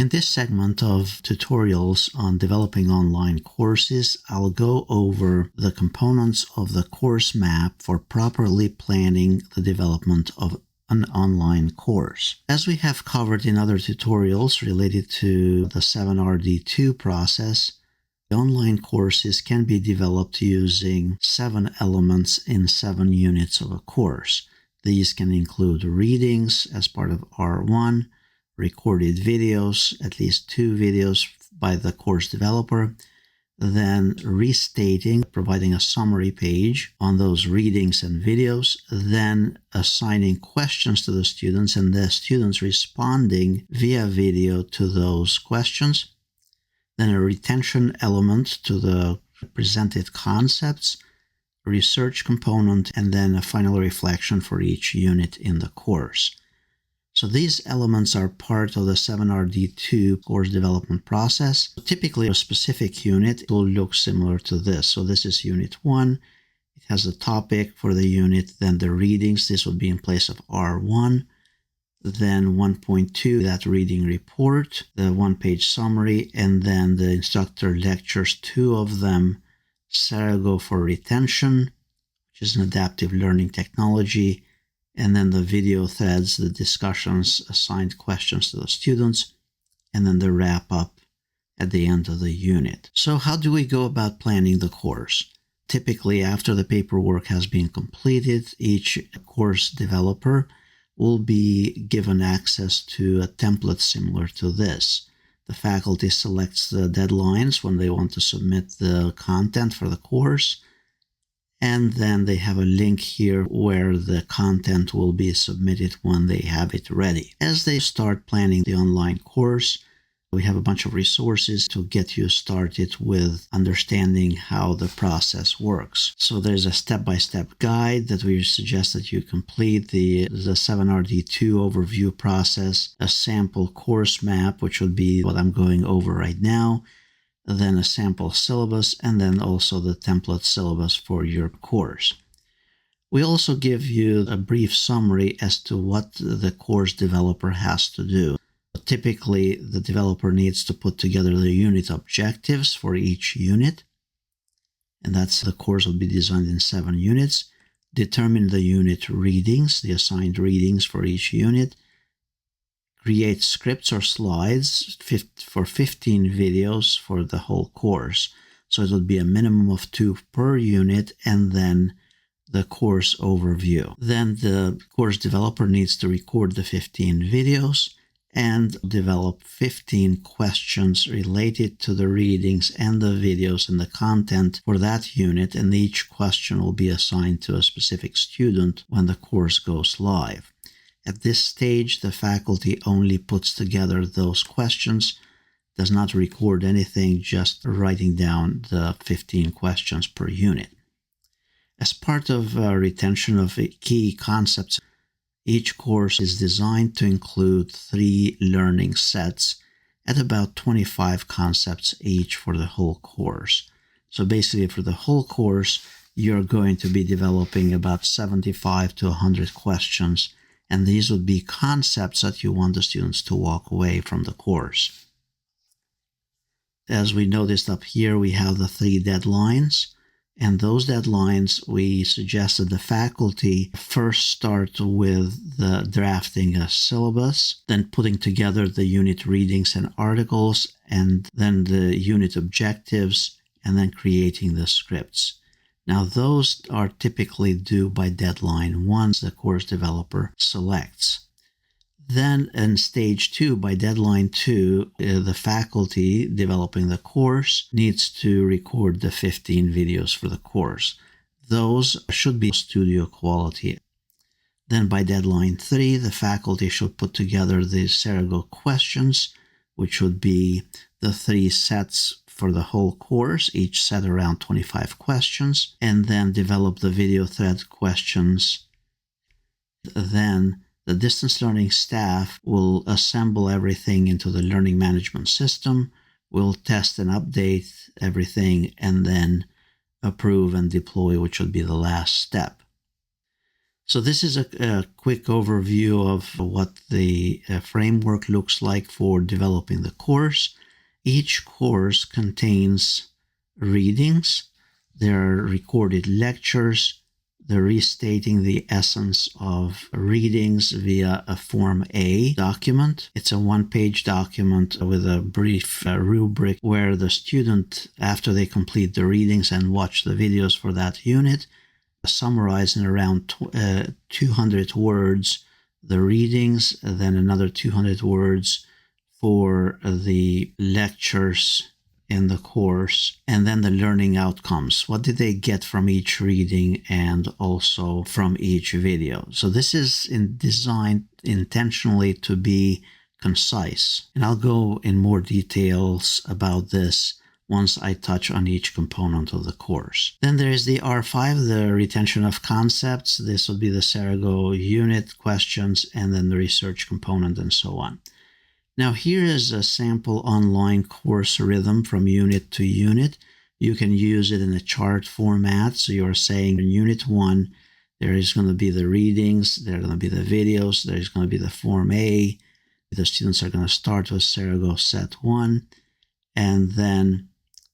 In this segment of tutorials on developing online courses, I'll go over the components of the course map for properly planning the development of an online course. As we have covered in other tutorials related to the 7RD2 process, the online courses can be developed using 7 elements in 7 units of a course. These can include readings as part of R1, recorded videos, at least 2 videos by the course developer, then restating, providing a summary page on those readings and videos, then assigning questions to the students and the students responding via video to those questions, then a retention element to the presented concepts, research component, and then a final reflection for each unit in the course. So these elements are part of the 7RD2 course development process. Typically, a specific unit will look similar to this. So this is Unit 1. It has a topic for the unit, then the readings. This would be in place of R1. Then 1.2, that reading report, the 1-page summary, and then the instructor lectures, 2 of them, Sarago for retention, which is an adaptive learning technology, and then the video threads, the discussions, assigned questions to the students, and then the wrap-up at the end of the unit. So how do we go about planning the course? Typically, after the paperwork has been completed, each course developer will be given access to a template similar to this. The faculty selects the deadlines when they want to submit the content for the course, and then they have a link here where the content will be submitted when they have it ready. As they start planning the online course, we have a bunch of resources to get you started with understanding how the process works. So there's a step-by-step guide that we suggest that you complete, the 7RD2 overview process, a sample course map, which would be what I'm going over right now, then a sample syllabus, and then also the template syllabus for your course. We also give you a brief summary as to what the course developer has to do. Typically, the developer needs to put together the unit objectives for each unit, and that's the course will be designed in 7 units. Determine the unit readings, the assigned readings for each unit. Create scripts or slides for 15 videos for the whole course. So it would be a minimum of 2 per unit, and then the course overview. Then the course developer needs to record the 15 videos and develop 15 questions related to the readings and the videos and the content for that unit, and each question will be assigned to a specific student when the course goes live. At this stage, the faculty only puts together those questions, does not record anything, just writing down the 15 questions per unit. As part of retention of key concepts, each course is designed to include 3 learning sets at about 25 concepts each for the whole course. So basically, for the whole course, you're going to be developing about 75 to 100 questions, and these would be concepts that you want the students to walk away from the course. As we noticed up here, we have the 3 deadlines. And those deadlines, we suggest that the faculty first start with the drafting a syllabus, then putting together the unit readings and articles, and then the unit objectives, and then creating the scripts. Now, those are typically due by deadline 1 the course developer selects. Then in stage 2, by deadline 2, the faculty developing the course needs to record the 15 videos for the course. Those should be studio quality. Then by deadline 3, the faculty should put together the Sarago questions, which would be the 3 sets for the whole course, each set around 25 questions, and then develop the video thread questions. Then the distance learning staff will assemble everything into the learning management system, will test and update everything, and then approve and deploy, which would be the last step. So this is a quick overview of what the framework looks like for developing the course. Each course contains readings. There are recorded lectures. They're restating the essence of readings via a Form A document. It's a one-page document with a brief rubric where the student, after they complete the readings and watch the videos for that unit, summarize in around 200 words the readings, then another 200 words for the lectures in the course, and then the learning outcomes. What did they get from each reading and also from each video? So this is designed intentionally to be concise. And I'll go in more details about this once I touch on each component of the course. Then there is the R5, the retention of concepts. This will be the Sarago unit questions, and then the research component and so on. Now here is a sample online course rhythm from unit to unit. You can use it in a chart format. So you're saying in unit 1, there is going to be the readings, there are going to be the videos, there's going to be the Form A. The students are going to start with Sarago set 1, and then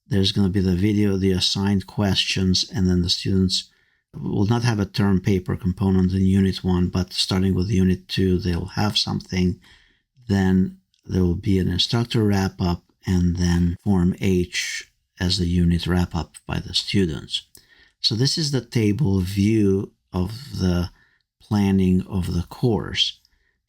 there's going to be the video, the assigned questions, and then the students will not have a term paper component in Unit 1, but starting with Unit 2, they'll have something. Then there will be an instructor wrap-up, and then Form H as the unit wrap-up by the students. So this is the table view of the planning of the course.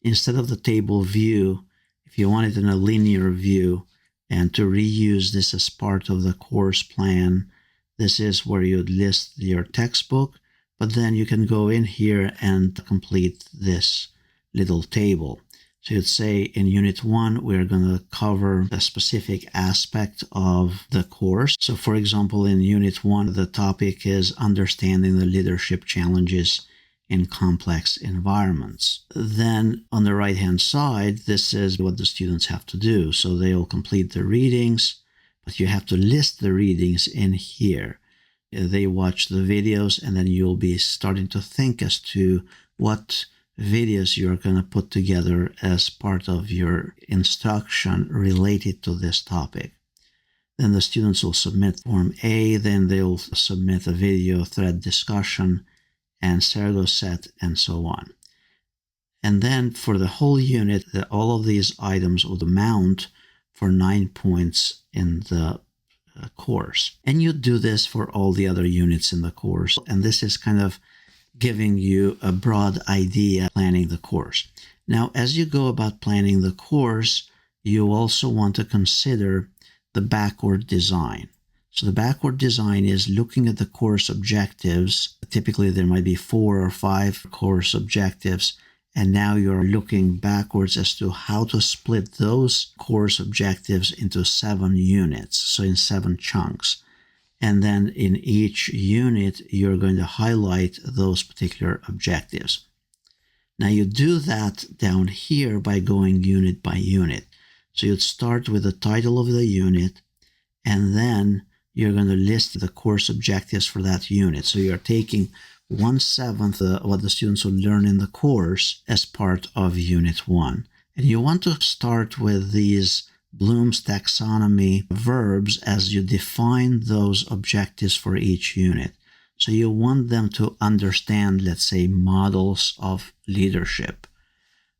Instead of the table view, if you want it in a linear view, and to reuse this as part of the course plan, this is where you'd list your textbook, but then you can go in here and complete this little table. So you'd say in Unit 1, we're going to cover a specific aspect of the course. So for example, in Unit 1, the topic is understanding the leadership challenges in complex environments. Then on the right-hand side, this is what the students have to do. So they'll complete the readings, but you have to list the readings in here. They watch the videos, and then you'll be starting to think as to what videos you're going to put together as part of your instruction related to this topic. Then the students will submit Form A, then they'll submit a video thread discussion and Sarago set, and so on. And then for the whole unit, all of these items would amount for 9 points in the course. And you do this for all the other units in the course. And this is kind of giving you a broad idea planning the course. Now, as you go about planning the course, you also want to consider the backward design. So the backward design is looking at the course objectives. Typically, there might be 4 or 5 course objectives, and now you're looking backwards as to how to split those course objectives into 7 units, so in 7 chunks. And then in each unit, you're going to highlight those particular objectives. Now you do that down here by going unit by unit. So you'd start with the title of the unit, and then you're going to list the course objectives for that unit. So you're taking 1/7 of what the students will learn in the course as part of Unit 1. And you want to start with these Bloom's taxonomy verbs as you define those objectives for each unit. So you want them to understand, let's say, models of leadership.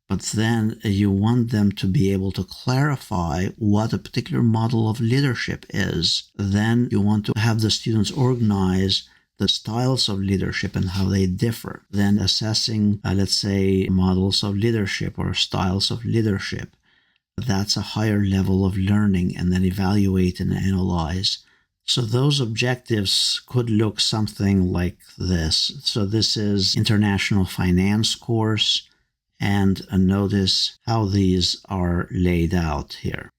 But then you want them to be able to clarify what a particular model of leadership is. Then you want to have the students organize the styles of leadership and how they differ. Then assessing, let's say, models of leadership or styles of leadership. That's a higher level of learning, and then evaluate and analyze. So those objectives could look something like this. So this is International Finance course, and notice how these are laid out here.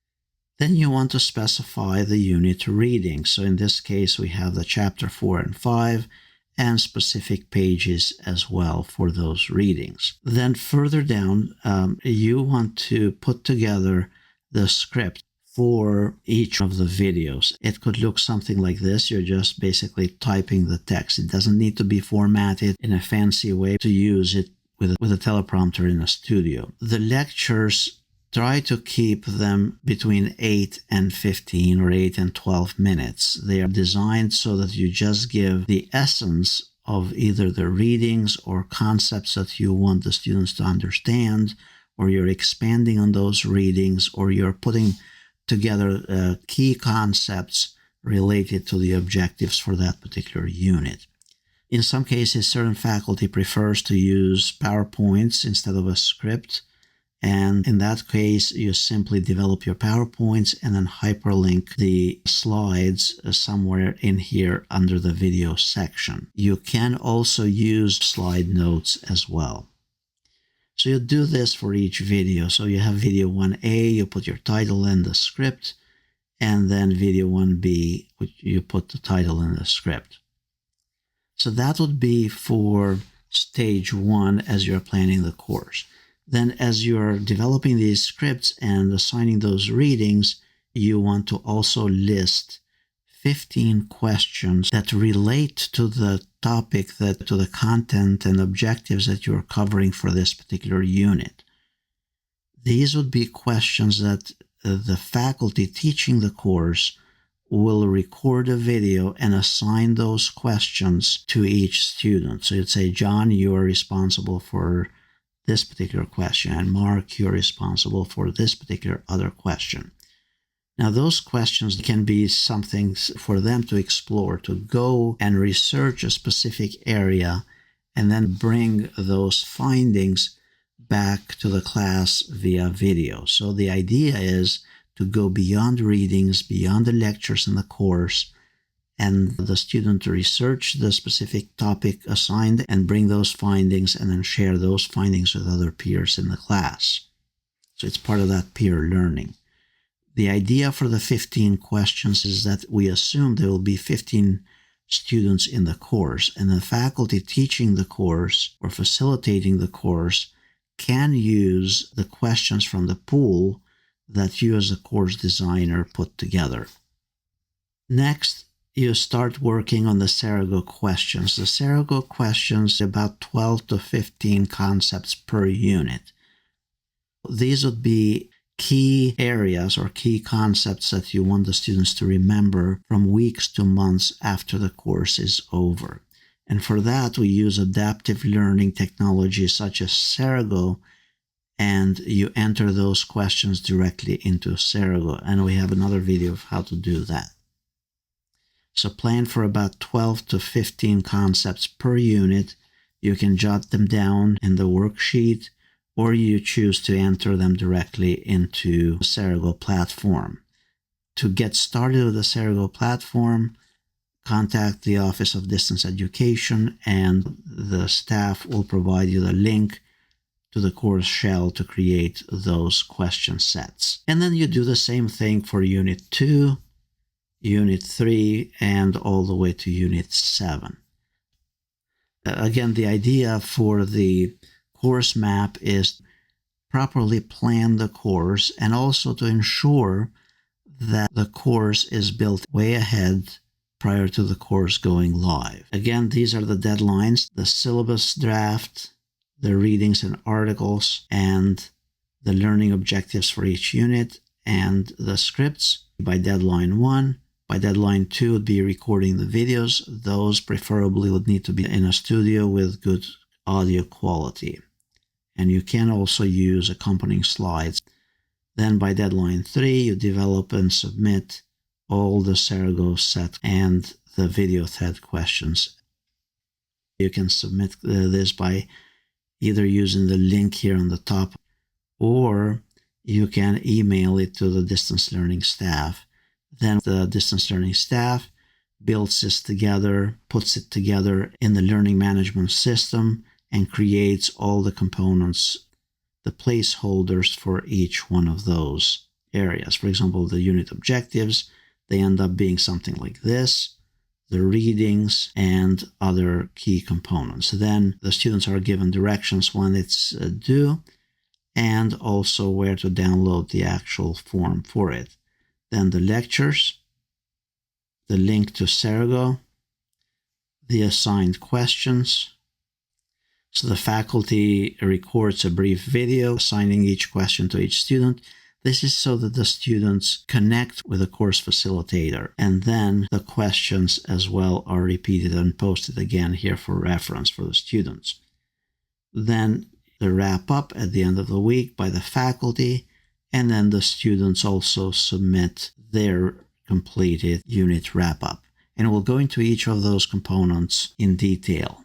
Then you want to specify the unit reading. So in this case, we have the chapter 4 and 5 and specific pages as well for those readings. Then further down, you want to put together the script for each of the videos. It could look something like this. You're just basically typing the text. It doesn't need to be formatted in a fancy way to use it with a teleprompter in a studio. The lectures, try to keep them between 8 and 15 or 8 and 12 minutes. They are designed so that you just give the essence of either the readings or concepts that you want the students to understand, or you're expanding on those readings, or you're putting together key concepts related to the objectives for that particular unit. In some cases, certain faculty prefers to use PowerPoints instead of a script. And in that case, you simply develop your PowerPoints and then hyperlink the slides somewhere in here under the video section. You can also use slide notes as well. So you do this for each video. So you have video 1A, you put your title in the script, and then video 1B, which you put the title in the script. So that would be for stage 1 as you're planning the course. Then as you're developing these scripts and assigning those readings, you want to also list 15 questions that relate to the topic, to the content and objectives that you're covering for this particular unit. These would be questions that the faculty teaching the course will record a video and assign those questions to each student. So you'd say, John, you are responsible for this particular question, and Mark, you're responsible for this particular other question. Now, those questions can be something for them to explore, to go and research a specific area, and then bring those findings back to the class via video. So the idea is to go beyond readings, beyond the lectures in the course, and the student to research the specific topic assigned and bring those findings and then share those findings with other peers in the class. So it's part of that peer learning. The idea for the 15 questions is that we assume there will be 15 students in the course, and the faculty teaching the course or facilitating the course can use the questions from the pool that you as a course designer put together. Next, you start working on the Sarago questions. The Sarago questions are about 12 to 15 concepts per unit. These would be key areas or key concepts that you want the students to remember from weeks to months after the course is over. And for that, we use adaptive learning technologies such as Sarago, and you enter those questions directly into Sarago. And we have another video of how to do that. So plan for about 12 to 15 concepts per unit. You can jot them down in the worksheet, or you choose to enter them directly into the Sarago platform. To get started with the Sarago platform, contact the Office of Distance Education, and the staff will provide you the link to the course shell to create those question sets. And then you do the same thing for Unit 2, Unit 3, and all the way to Unit 7. Again, the idea for the course map is properly plan the course and also to ensure that the course is built way ahead prior to the course going live. Again, these are the deadlines: the syllabus draft, the readings and articles, and the learning objectives for each unit, and the scripts by deadline 1. By deadline 2 would be recording the videos. Those preferably would need to be in a studio with good audio quality. And you can also use accompanying slides. Then by deadline 3, you develop and submit all the Sarago set and the video thread questions. You can submit this by either using the link here on the top, or you can email it to the distance learning staff. Then the distance learning staff builds this together, puts it together in the learning management system, and creates all the components, the placeholders for each one of those areas. For example, the unit objectives, they end up being something like this: the readings and other key components. Then the students are given directions when it's due, and also where to download the actual form for it. then the lectures, the link to Sergo, the assigned questions. So the faculty records a brief video assigning each question to each student. This is so that the students connect with the course facilitator, and then the questions as well are repeated and posted again here for reference for the students. Then the wrap up at the end of the week by the faculty, and then the students also submit their completed unit wrap up. And we'll go into each of those components in detail.